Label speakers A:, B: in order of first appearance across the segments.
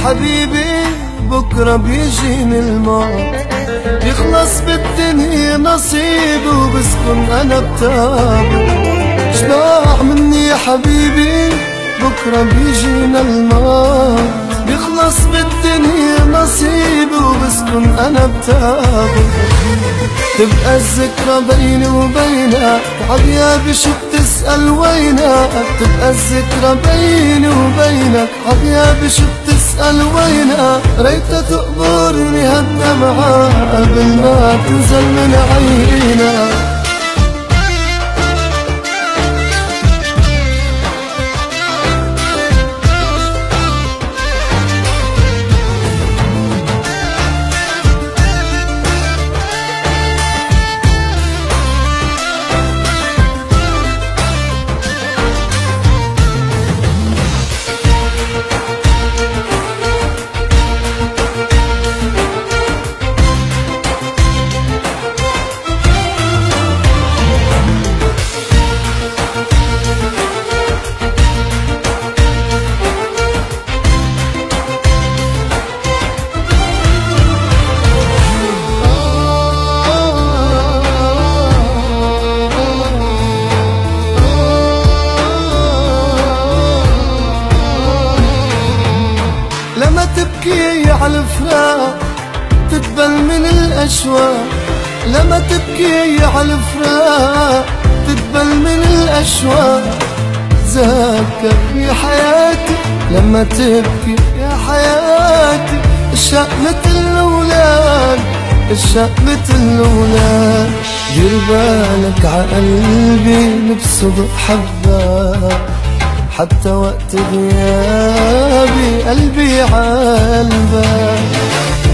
A: حبيبي بكرة بيجيني الموت، يخلص بالدنيا نصيبي وبسكن أنا بتابه. اشباح مني يا حبيبي بكرة بيجينا الموت، يخلص بالدنيا نصيبي وبسكن أنا بتابه. تبقى الذكرى بيني وبينك عبيابي شو بتسأل وينك، تبقى الذكرى بيني وبينك عبيابي شو بتسأل وينك. ريتها تقبرني هالدمعة قبل ما تنزل من عينك. لما تبكي على الفراق تتبل من الأشواق، لما تبكي على الفراق تتبل من الأشواق. تذكر يا حياتي لما تبكي يا حياتي، الشق مثل الأولاد، الشق مثل الأولاد. دير بالك عقلبي نبسط حبك، حتى وقت غيابي قلبي عالبك.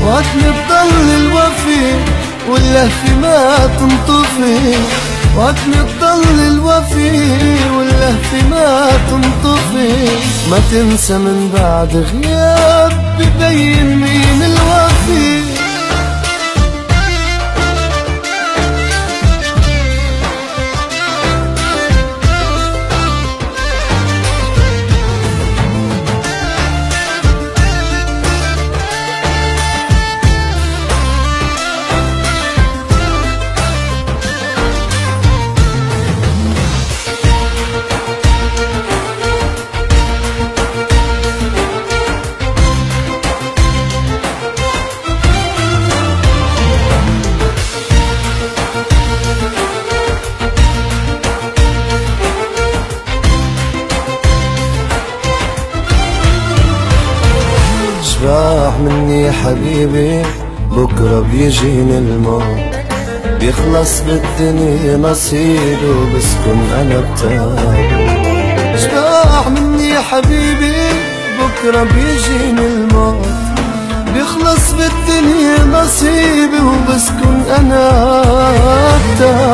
A: وعدني تضل الوفي واللهفة ما تنطفي، وعدني تضل الوفي واللهفة ما تنطفي. ما تنسى من بعد غياب ببين مين الوفي. راح مني حبيبي بكرة بيجيني الموت، بيخلص بالدنيا نصيبي وبسكن أنا بتابه. راح مني حبيبي بكرة بيجيني الموت، بيخلص بالدنيا نصيبي وبسكن أنا بتابه.